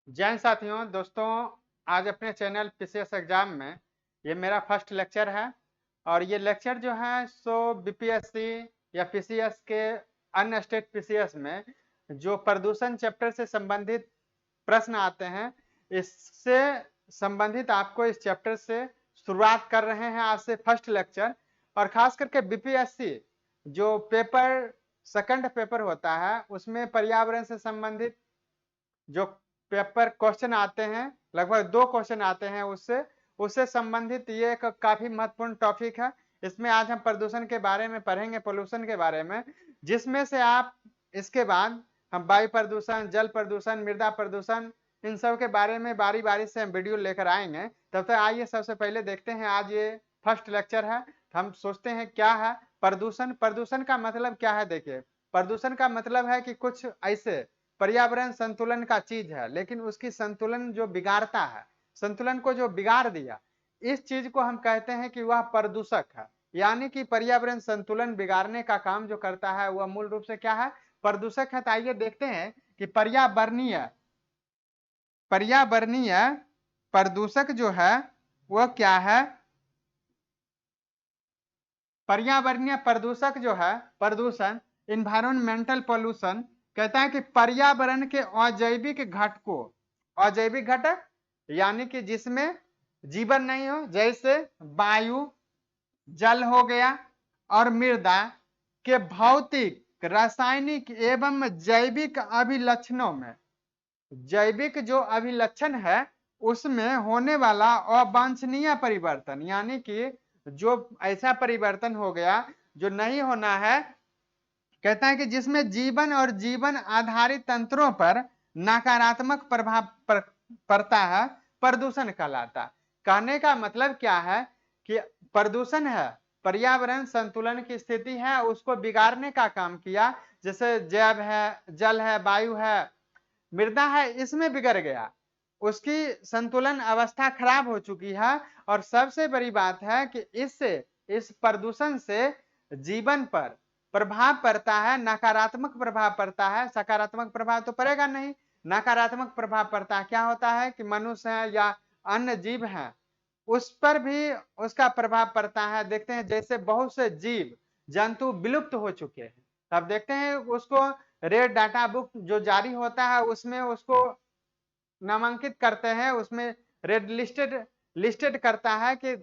जय हिंद साथियों दोस्तों। आज अपने चैनल पीसीएस एग्जाम में ये मेरा फर्स्ट लेक्चर है और ये लेक्चर जो है सो बीपीएससी या पीसीएस के अन्य स्टेट पीसीएस में जो प्रदूषण चैप्टर से संबंधित प्रश्न आते हैं इससे संबंधित आपको इस चैप्टर से शुरुआत कर रहे हैं। आज से फर्स्ट लेक्चर और खास करके बीपीएससी जो पेपर सेकंड पेपर होता है उसमें पर्यावरण से संबंधित जो पेपर क्वेश्चन आते हैं, लगभग 2 क्वेश्चन आते हैं उससे उससे संबंधित ये एक काफी महत्वपूर्ण टॉपिक है। इसमें आज हम प्रदूषण के बारे में पढ़ेंगे, पोल्यूशन के बारे में, जिसमें से आप इसके बाद हम वायु प्रदूषण, जल प्रदूषण, मृदा प्रदूषण, इन सब के बारे में बारी बारी से हम वीडियो लेकर आएंगे। तब तक आइए सबसे पहले देखते हैं, आज ये फर्स्ट लेक्चर है, हम सोचते हैं क्या है प्रदूषण। प्रदूषण का मतलब क्या है? देखिए, प्रदूषण का मतलब है कि कुछ ऐसे पर्यावरण संतुलन का चीज है लेकिन उसकी संतुलन जो बिगाड़ता है, संतुलन को जो बिगाड़ दिया, इस चीज को हम कहते हैं कि वह प्रदूषक है। यानी कि पर्यावरण संतुलन बिगाड़ने का काम जो करता है वह मूल रूप से क्या है? प्रदूषक है। तो आइए देखते हैं कि पर्यावरणीय पर्यावरणीय प्रदूषक जो है वह क्या है। पर्यावरणीय प्रदूषक जो है, प्रदूषण, इन्वायरमेंटल पोल्यूशन, कहता है कि पर्यावरण के अजैविक घटकों, अजैविक घटक यानी कि जिसमें जीवन नहीं हो, जैसे वायु, जल हो गया और मृदा के भौतिक, रासायनिक एवं जैविक अभिलक्षणों में, जैविक जो अभिलक्षण है उसमें होने वाला अवांछनीय परिवर्तन, यानी कि जो ऐसा परिवर्तन हो गया जो नहीं होना है, कहता है कि जिसमें जीवन और जीवन आधारित तंत्रों पर नकारात्मक प्रभाव पड़ता है, प्रदूषण कहलाता। कहने का मतलब क्या है कि प्रदूषण है, पर्यावरण संतुलन की स्थिति है, उसको बिगाड़ने का काम किया। जैसे जैव है, जल है, वायु है, मृदा है, इसमें बिगड़ गया, उसकी संतुलन अवस्था खराब हो चुकी है। और सबसे बड़ी बात है कि इससे, इस प्रदूषण से जीवन पर प्रभाव पड़ता है, नकारात्मक प्रभाव पड़ता है। सकारात्मक प्रभाव तो पड़ेगा नहीं, नकारात्मक प्रभाव पड़ता है। क्या होता है कि मनुष्य है या अन्य जीव हैं उस पर भी उसका प्रभाव पड़ता है। देखते हैं जैसे बहुत से जीव जंतु विलुप्त हो चुके हैं, तब देखते हैं उसको रेड डाटा बुक जो जारी होता है उसमें उसको नामांकित करते हैं, उसमें रेड लिस्टेड करता है कि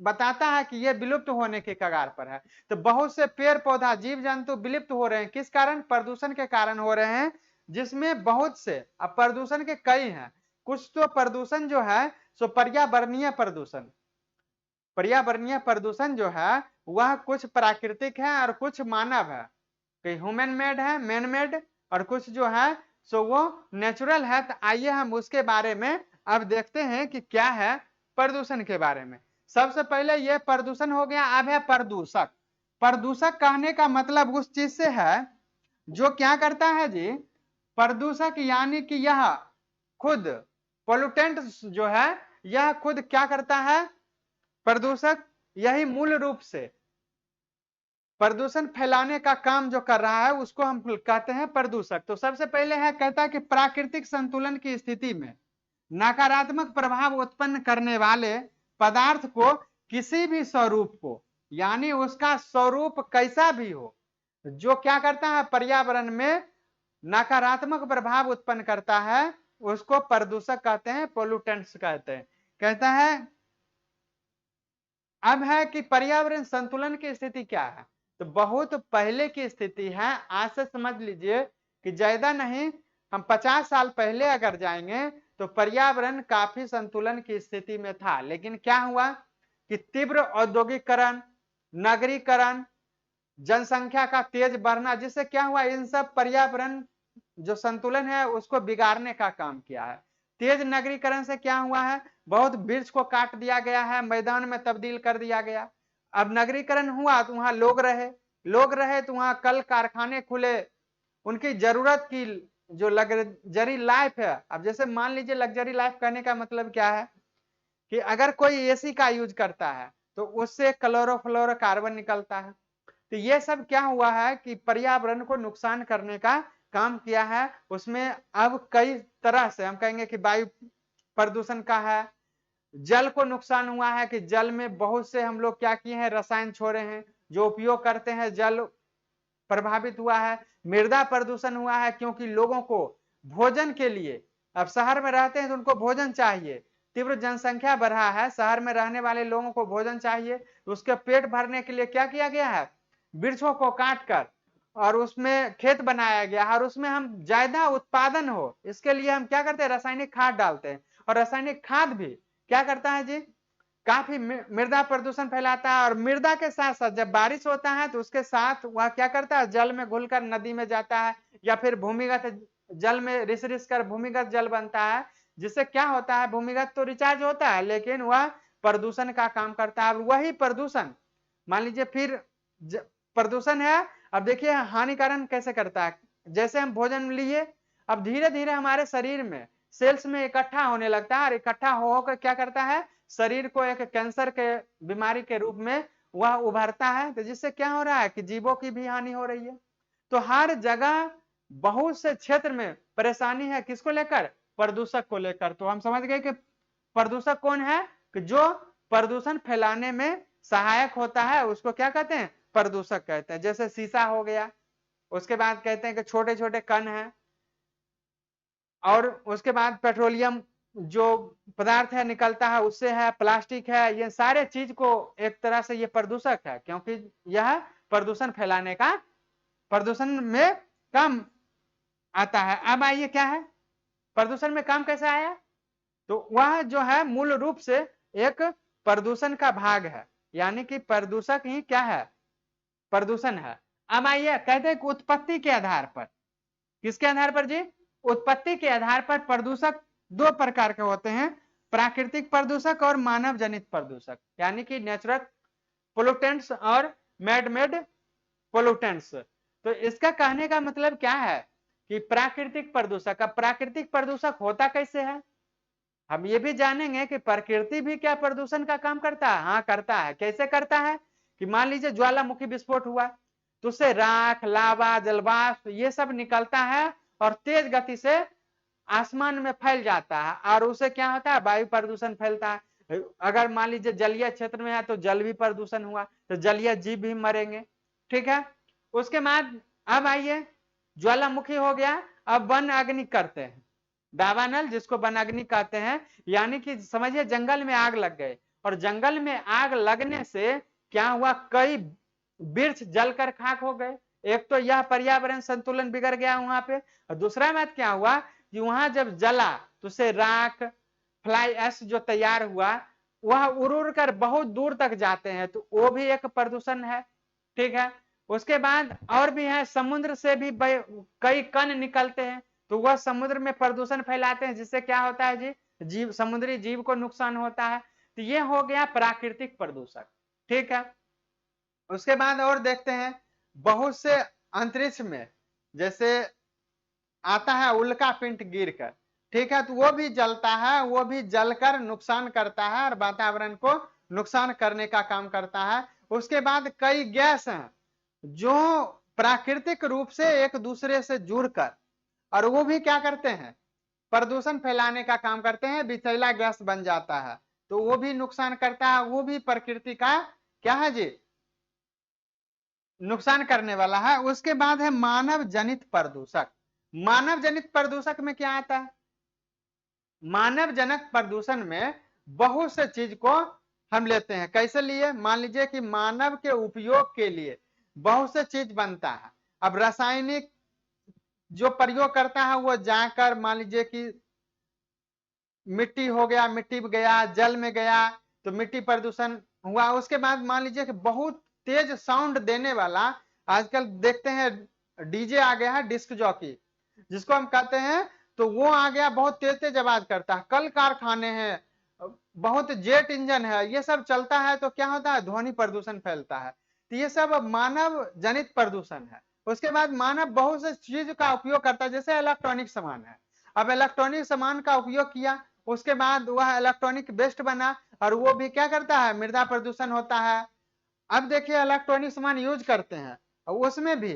बताता है कि यह विलुप्त होने के कगार पर है। तो बहुत से पेड़ पौधा, जीव जंतु विलुप्त हो रहे हैं, किस कारण? प्रदूषण के कारण हो रहे हैं, जिसमें बहुत से, अब प्रदूषण के कई हैं। कुछ तो प्रदूषण जो है सो पर्यावरणीय प्रदूषण, पर्यावरणीय प्रदूषण जो है वह कुछ प्राकृतिक है और कुछ मानव है, कई ह्यूमन मेड है, मैन मेड, और कुछ जो है सो वो नेचुरल है। तो आइए हम उसके बारे में अब देखते हैं कि क्या है प्रदूषण के बारे में। सबसे पहले यह प्रदूषण हो गया। अब है प्रदूषक। प्रदूषक कहने का मतलब उस चीज से है जो क्या करता है जी, प्रदूषक यानी कि यह खुद, पोल्यूटेंट जो है यह खुद क्या करता है? प्रदूषक यही मूल रूप से प्रदूषण फैलाने का काम जो कर रहा है उसको हम कहते हैं प्रदूषक। तो सबसे पहले है, कहता है कि प्राकृतिक संतुलन की स्थिति में नकारात्मक प्रभाव उत्पन्न करने वाले पदार्थ को, किसी भी स्वरूप को, यानी उसका स्वरूप कैसा भी हो, जो क्या करता है पर्यावरण में नकारात्मक प्रभाव उत्पन्न करता है, उसको प्रदूषक कहते हैं, पोल्यूटेंट्स कहते हैं। कहता है अब है कि पर्यावरण संतुलन की स्थिति क्या है। तो बहुत पहले की स्थिति है, आज से समझ लीजिए कि ज्यादा नहीं, हम 50 साल पहले अगर जाएंगे तो पर्यावरण काफी संतुलन की स्थिति में था। लेकिन क्या हुआ कि तीव्र औद्योगिकरण, नगरीकरण, जनसंख्या का तेज बढ़ना, जिससे क्या हुआ, इन सब पर्यावरण जो संतुलन है उसको बिगाड़ने का काम किया है। तेज नगरीकरण से क्या हुआ है, बहुत वृक्ष को काट दिया गया है, मैदान में तब्दील कर दिया गया। अब नगरीकरण हुआ तो वहां लोग रहे तो वहां कल कारखाने खुले, उनकी जरूरत की जो लग्जरी लाइफ है। अब जैसे मान लीजिए, लग्जरी लाइफ कहने का मतलब क्या है कि अगर कोई एसी का यूज करता है तो उससे क्लोरोफ्लोरोकार्बन निकलता है। तो ये सब क्या हुआ है कि पर्यावरण को नुकसान करने का काम किया है उसमें अब कई तरह से हम कहेंगे कि वायु प्रदूषण का है, जल को नुकसान हुआ है कि जल में बहुत से हम लोग क्या किए हैं, रसायन छोड़े हैं, जो उपयोग करते हैं जल प्रभावित हुआ है। मृदा प्रदूषण हुआ है क्योंकि लोगों को भोजन के लिए, अब शहर में रहते हैं तो उनको भोजन चाहिए, तीव्र जनसंख्या बढ़ा है, शहर में रहने वाले लोगों को भोजन चाहिए, तो उसके पेट भरने के लिए क्या किया गया है, वृक्षों को काट कर और उसमें खेत बनाया गया और उसमें हम ज्यादा उत्पादन हो इसके लिए हम क्या करते हैं, रासायनिक खाद डालते हैं। और रासायनिक खाद भी क्या करता है जी, काफी मृदा प्रदूषण फैलाता है। और मृदा के साथ साथ जब बारिश होता है तो उसके साथ वह क्या करता है, जल में घुलकर नदी में जाता है या फिर भूमिगत जल में रिस रिस कर भूमिगत जल बनता है, जिससे क्या होता है, भूमिगत तो रिचार्ज होता है लेकिन वह प्रदूषण का काम करता है। वही प्रदूषण मान लीजिए फिर प्रदूषण है, अब देखिए हानिकारक कैसे करता है, जैसे हम भोजन लिए अब धीरे धीरे हमारे शरीर में सेल्स में इकट्ठा होने लगता है और इकट्ठा होकर क्या करता है, शरीर को एक कैंसर के बीमारी के रूप में वह उभरता है, तो जिससे क्या हो रहा है कि जीवों की भी हानि हो रही है। तो हर जगह बहुत से क्षेत्र में परेशानी है, किसको लेकर, प्रदूषक को लेकर। तो हम समझ गए कि प्रदूषक कौन है, कि जो प्रदूषण फैलाने में सहायक होता है उसको क्या कहते हैं, प्रदूषक कहते हैं। जैसे शीशा हो गया, उसके बाद कहते हैं कि छोटे छोटे कण हैं, और उसके बाद पेट्रोलियम जो पदार्थ है निकलता है उससे है, प्लास्टिक है, ये सारे चीज को एक तरह से ये प्रदूषक है, क्योंकि यह प्रदूषण फैलाने का, प्रदूषण में काम आता है। अब आइए क्या है, प्रदूषण में काम कैसे आया, तो वह जो है मूल रूप से एक प्रदूषण का भाग है, यानी कि प्रदूषक ही क्या है, प्रदूषण है। अब आइए कहते हैं कि उत्पत्ति के आधार पर, किसके आधार पर जी, उत्पत्ति के आधार पर प्रदूषक दो प्रकार के होते हैं, प्राकृतिक प्रदूषक और मानव जनित प्रदूषक, यानी कि नेचुरल पोल्यूटेंट्स और मैड मेड पोल्यूटेंट्स। तो इसका कहने का मतलब क्या है कि प्राकृतिक प्रदूषक, अब प्राकृतिक प्रदूषक होता कैसे है, हम ये भी जानेंगे कि प्रकृति भी क्या प्रदूषण का काम करता है, हाँ करता है। कैसे करता है, कि मान लीजिए ज्वालामुखी विस्फोट हुआ तो उससे राख, लावा, जलवाष्प ये सब निकलता है और तेज गति से आसमान में फैल जाता है, और उससे क्या होता है, वायु प्रदूषण फैलता है। अगर मान लीजिए जलीय क्षेत्र में है तो जल भी प्रदूषण हुआ तो जलीय जीव भी मरेंगे, ठीक है। उसके बाद अब आइए, ज्वालामुखी हो गया, अब वन अग्नि करते हैं, दावानल जिसको वन अग्नि कहते हैं, यानी कि समझिए जंगल में आग लग गए, और जंगल में आग लगने से क्या हुआ, कई वृक्ष जलकर खाक हो गए। एक तो यह पर्यावरण संतुलन बिगड़ गया वहां पे, और दूसरा बात क्या हुआ कि वहां जब जला तो उसे राख, फ्लाई एश जो तैयार हुआ वह उड़ उड़ कर बहुत दूर तक जाते हैं, तो वो भी एक प्रदूषण है, ठीक है। उसके बाद और भी है, समुद्र से भी कई कण निकलते हैं, तो वह समुद्र में प्रदूषण फैलाते हैं, जिससे क्या होता है जी, जीव, समुद्री जीव को नुकसान होता है। तो ये हो गया प्राकृतिक प्रदूषक, ठीक है। उसके बाद और देखते हैं, बहुत से अंतरिक्ष में जैसे आता है उल्का पिंड गिर कर, ठीक है, तो वो भी जलता है, वो भी जलकर नुकसान करता है और वातावरण को नुकसान करने का काम करता है। उसके बाद कई गैस हैं जो प्राकृतिक रूप से एक दूसरे से जुड़कर, और वो भी क्या करते हैं, प्रदूषण फैलाने का काम करते हैं, विषैला गैस बन जाता है, तो वो भी नुकसान करता है, वो भी प्रकृति का क्या है जी, नुकसान करने वाला है। उसके बाद है मानव जनित प्रदूषक। मानव जनित प्रदूषक में क्या आता है, मानव जनक प्रदूषण में बहुत से चीज को हम लेते हैं। कैसे लिए, मान लीजिए कि मानव के उपयोग के लिए बहुत से चीज बनता है, अब रासायनिक जो प्रयोग करता है वो जाकर मान लीजिए कि मिट्टी हो गया, मिट्टी में गया, जल में गया, तो मिट्टी प्रदूषण हुआ। उसके बाद मान लीजिए कि बहुत तेज साउंड देने वाला, आजकल देखते हैं डीजे आ गया है, डिस्क जॉकी जिसको हम कहते हैं, तो वो आ गया, बहुत तेज तेज आवाज करता है। कल कारखाने हैं, बहुत जेट इंजन है, ये सब चलता है तो क्या होता है, ध्वनि प्रदूषण फैलता है। तो ये सब मानव जनित प्रदूषण है। उसके बाद मानव बहुत से चीज का उपयोग करता है, जैसे इलेक्ट्रॉनिक सामान है, अब इलेक्ट्रॉनिक सामान का उपयोग किया, उसके बाद वह इलेक्ट्रॉनिक वेस्ट बना, और वो भी क्या करता है, मृदा प्रदूषण होता है। अब देखिए इलेक्ट्रॉनिक सामान यूज करते हैं, उसमें भी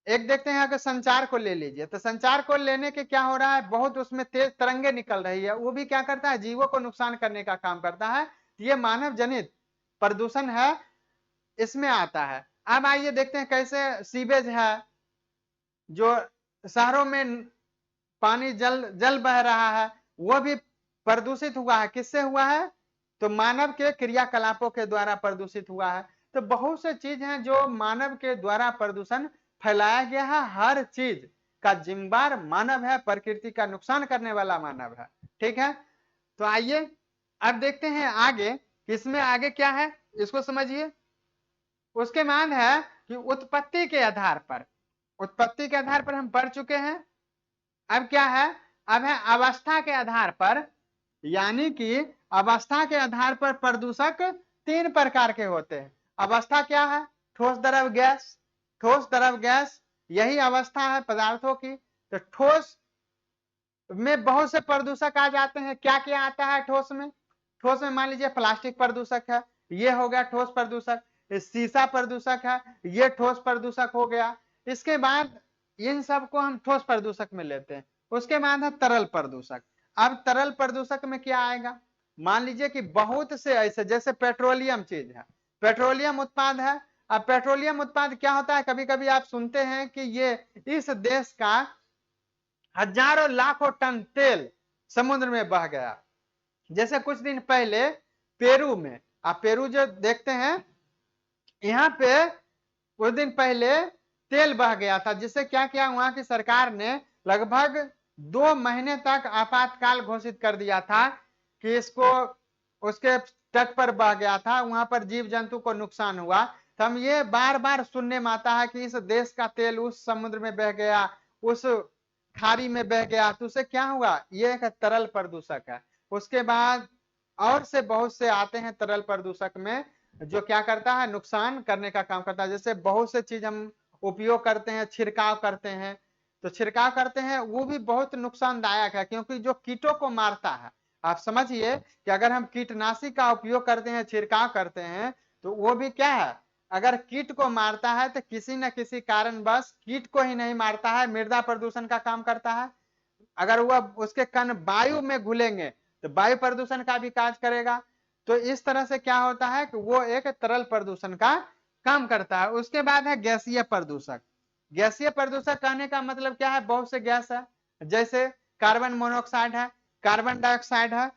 एक देखते हैं अगर संचार को ले लीजिए, तो संचार को लेने के क्या हो रहा है, बहुत उसमें तेज तरंगे निकल रही है, वो भी क्या करता है, जीवों को नुकसान करने का काम करता है। ये मानव जनित प्रदूषण है, इसमें आता है। अब आइए देखते हैं कैसे सीवेज है, जो शहरों में पानी जल जल बह रहा है, वो भी प्रदूषित हुआ है। किससे हुआ है, तो मानव के क्रियाकलापों के द्वारा प्रदूषित हुआ है। तो बहुत से चीज हैं जो मानव के द्वारा प्रदूषण फैलाया गया है। हर चीज का जिम्मेदार मानव है, प्रकृति का नुकसान करने वाला मानव है। ठीक है, तो आइए अब देखते हैं आगे, इसमें आगे क्या है इसको समझिए। उसके बाद है कि उत्पत्ति के आधार पर, उत्पत्ति के आधार पर हम पढ़ चुके हैं। अब क्या है, अब है अवस्था के आधार पर, यानी कि अवस्था के आधार पर प्रदूषक 3 प्रकार के होते हैं। अवस्था क्या है, ठोस द्रव गैस, ठोस द्रव गैस, यही अवस्था है पदार्थों की। तो ठोस में बहुत से प्रदूषक आ जाते हैं। क्या क्या आता है ठोस में, ठोस में मान लीजिए प्लास्टिक प्रदूषक है, ये हो गया ठोस प्रदूषक। शीशा प्रदूषक है, ये ठोस प्रदूषक हो गया। इसके बाद इन सबको हम ठोस प्रदूषक में लेते हैं। उसके बाद है तरल प्रदूषक। अब तरल प्रदूषक में क्या आएगा, मान लीजिए कि बहुत से ऐसे, जैसे पेट्रोलियम चीज है, पेट्रोलियम उत्पाद है। अब पेट्रोलियम उत्पाद क्या होता है, कभी कभी आप सुनते हैं कि ये इस देश का हजारों लाखों टन तेल समुद्र में बह गया। जैसे कुछ दिन पहले पेरू में, आप पेरू जो देखते हैं, यहाँ पे कुछ दिन पहले तेल बह गया था, जिससे क्या किया वहां की सरकार ने लगभग 2 महीने तक आपातकाल घोषित कर दिया था कि इसको, उसके तट पर बह गया था, वहां पर जीव जंतु को नुकसान हुआ। तो हम ये बार बार सुनने में आता है कि इस देश का तेल उस समुद्र में बह गया, उस खाड़ी में बह गया, तो उससे क्या हुआ, ये एक तरल प्रदूषक है। उसके बाद और से बहुत से आते हैं तरल प्रदूषक में, जो क्या करता है, नुकसान करने का काम करता है। जैसे बहुत से चीज हम उपयोग करते हैं, छिड़काव करते हैं, तो छिड़काव करते हैं वो भी बहुत नुकसानदायक है, क्योंकि जो कीटों को मारता है। आप समझिए कि अगर हम कीटनाशी का उपयोग करते हैं, छिड़काव करते हैं, तो वो भी क्या है, अगर कीट को मारता है तो किसी न किसी कारण बस कीट को ही नहीं मारता है, मृदा प्रदूषण का काम करता है। अगर वह उसके कण वायु में घुलेंगे तो वायु प्रदूषण का भी कार्य करेगा। तो इस तरह से क्या होता है कि वो एक तरल प्रदूषण का काम करता है। उसके बाद है गैसीय प्रदूषक। गैसीय प्रदूषक कहने का मतलब क्या है, बहुत से गैस है, जैसे कार्बन मोनोऑक्साइड है, कार्बन डाइऑक्साइड है,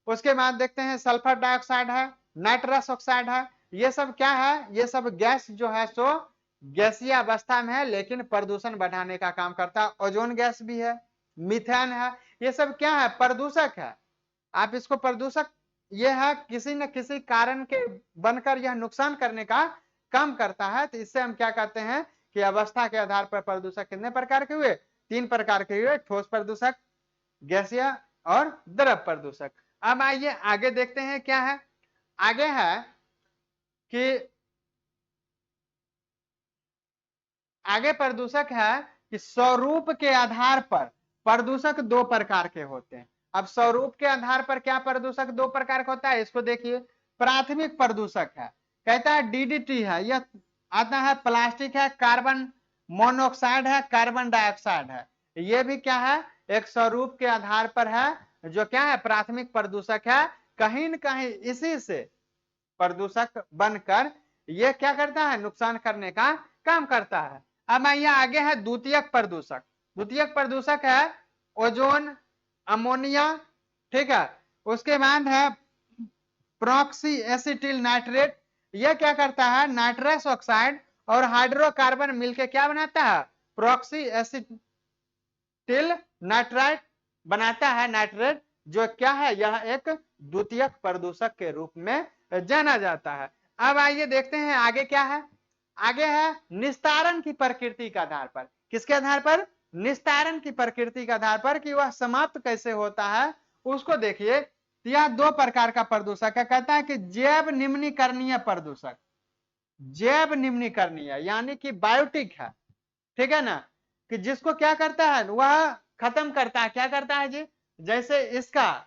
उसके बाद देखते हैं सल्फर डाइऑक्साइड है, नाइट्रस ऑक्साइड है। ये सब क्या है, ये सब गैस जो है सो गैसीय अवस्था में है, लेकिन प्रदूषण बढ़ाने का काम करता है। ओजोन गैस भी है, मीथेन है, ये सब क्या है, प्रदूषक है। आप इसको प्रदूषक, ये है किसी न किसी कारण के बनकर यह नुकसान करने का काम करता है। तो इससे हम क्या कहते हैं कि अवस्था के आधार पर प्रदूषक कितने प्रकार के हुए, 3 प्रकार के हुए, ठोस प्रदूषक, गैसीय और द्रव प्रदूषक। अब आइए आगे देखते हैं क्या है, आगे है कि आगे प्रदूषक है कि स्वरूप के आधार पर प्रदूषक 2 प्रकार के होते हैं। अब स्वरूप के आधार पर क्या प्रदूषक 2 प्रकार का होता है, इसको देखिए। प्राथमिक प्रदूषक है, कहता है डीडीटी है, यह आता है प्लास्टिक है, कार्बन मोनोऑक्साइड है, कार्बन डाइऑक्साइड है। ये भी क्या है, एक स्वरूप के आधार पर है, जो क्या है, प्राथमिक प्रदूषक है। कहीं न कहीं इसी से प्रदूषक बनकर ये क्या करता है, नुकसान करने का काम करता है। अब यहाँ आगे है द्वितीयक प्रदूषक। द्वितीयक प्रदूषक है ओजोन, अमोनिया, ठीक है। उसके बाद है प्रॉक्सी एसिटिल नाइट्रेट। यह क्या करता है, नाइट्रस ऑक्साइड और हाइड्रोकार्बन मिलकर क्या बनाता है, प्रॉक्सी एसिटिल नाइट्राइट बनाता है, नाइट्रेट, जो क्या है, यह एक द्वितीयक प्रदूषक के रूप में जाना जाता है। अब आइए देखते हैं आगे क्या है, आगे है निस्तारण की प्रकृति के आधार पर। किसके आधार पर, निस्तारण की प्रकृति के आधार पर, कि वह समाप्त कैसे होता है उसको देखिए। यह 2 प्रकार का प्रदूषक है, कहता है कि जैव निम्नीकरणीय प्रदूषक, जैव निम्नीकरणीय यानी कि बायोटिक है, ठीक है ना, कि जिसको क्या करता है, वह खत्म करता है। क्या करता है जी, जैसे इसका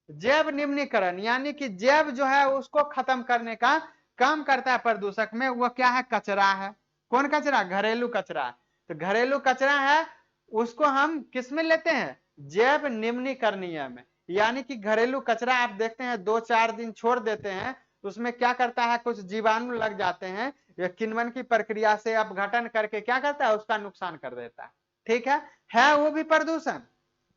जैव निम्नीकरण यानी कि जैव जो है उसको खत्म करने का काम करता है प्रदूषक में। वो क्या है, कचरा है। कौन कचरा, घरेलू कचरा। तो घरेलू कचरा है उसको हम किस में लेते हैं, जैव निम्नीकरणीय में। यानी कि घरेलू कचरा आप देखते हैं 2-4 दिन छोड़ देते हैं तो उसमें क्या करता है, कुछ जीवाणु लग जाते हैं, यह किण्वन की प्रक्रिया से अपघटन करके क्या करता है, उसका नुकसान कर देता है। ठीक है वो भी प्रदूषण,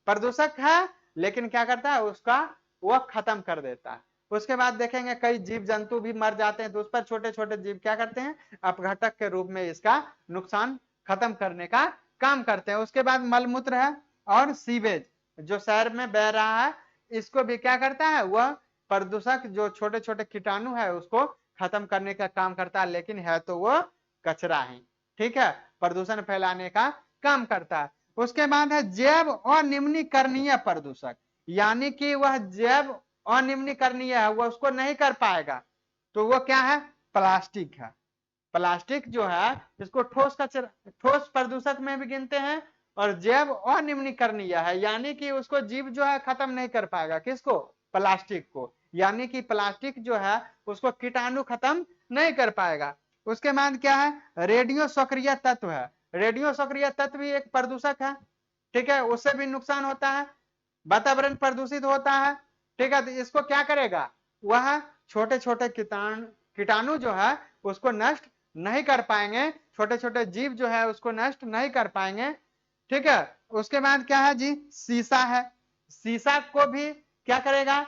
प्रदूषक है, लेकिन क्या करता है उसका वो खत्म कर देता है। उसके बाद देखेंगे कई जीव जंतु भी मर जाते हैं तो उस पर छोटे छोटे जीव क्या करते हैं, अपघटक के रूप में इसका नुकसान खत्म करने का काम करते हैं। उसके बाद मलमूत्र है और सीवेज जो शहर में बह रहा है, इसको भी क्या करता है, वह प्रदूषक जो छोटे छोटे कीटाणु है उसको खत्म करने का काम करता है, लेकिन है तो वो कचरा ही। ठीक है, प्रदूषण फैलाने का काम करता है। उसके बाद है जैव अनिम्नीकरणीय प्रदूषक, यानी कि वह जैव अनिम्नीकरणीय है, वह उसको नहीं कर पाएगा। तो वो क्या है, प्लास्टिक है। प्लास्टिक जो है इसको ठोस कचरा, ठोस प्रदूषक में भी गिनते हैं, और जैव अनिम्नीकरणीय है, यानी कि उसको जीव जो है खत्म नहीं कर पाएगा, किसको, प्लास्टिक को। यानी कि प्लास्टिक जो है उसको कीटाणु खत्म नहीं कर पाएगा। उसके बाद क्या है, रेडियो सक्रिय तत्व है। रेडियो सक्रिय तत्व भी एक प्रदूषक है। ठीक है, उससे भी नुकसान होता है, वातावरण प्रदूषित होता है। ठीक है, तो इसको क्या करेगा, वह छोटे छोटे कीटाणु जो है उसको नष्ट नहीं कर पाएंगे, छोटे छोटे जीव जो है उसको नष्ट नहीं कर पाएंगे। ठीक है, उसके बाद क्या है जी, शीशा है। शीशा को भी क्या करेगा,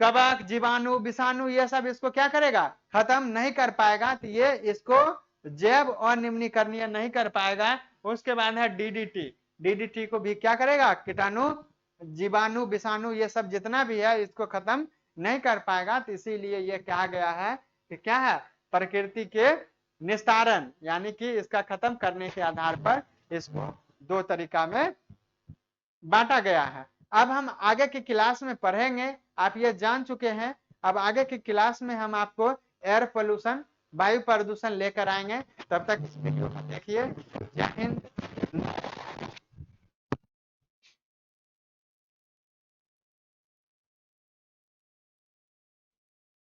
कवक जीवाणु विषाणु ये सब इसको क्या करेगा, खत्म नहीं कर पाएगा, तो ये इसको जैव अनिम्नीकरणीय नहीं कर पाएगा। उसके बाद है डीडीटी। डीडीटी को भी क्या करेगा, कीटाणु जीवाणु विषाणु ये सब जितना भी है इसको खत्म नहीं कर पाएगा। तो इसीलिए ये कहा गया है कि क्या है, प्रकृति के निस्तारण, यानी कि इसका खत्म करने के आधार पर इसको 2 तरीका में बांटा गया है। अब हम आगे की क्लास में पढ़ेंगे, आप ये जान चुके हैं, अब आगे की क्लास में हम आपको एयर पोल्यूशन वायु प्रदूषण लेकर आएंगे। तब तक इस वीडियो को देखिए। जय हिंद।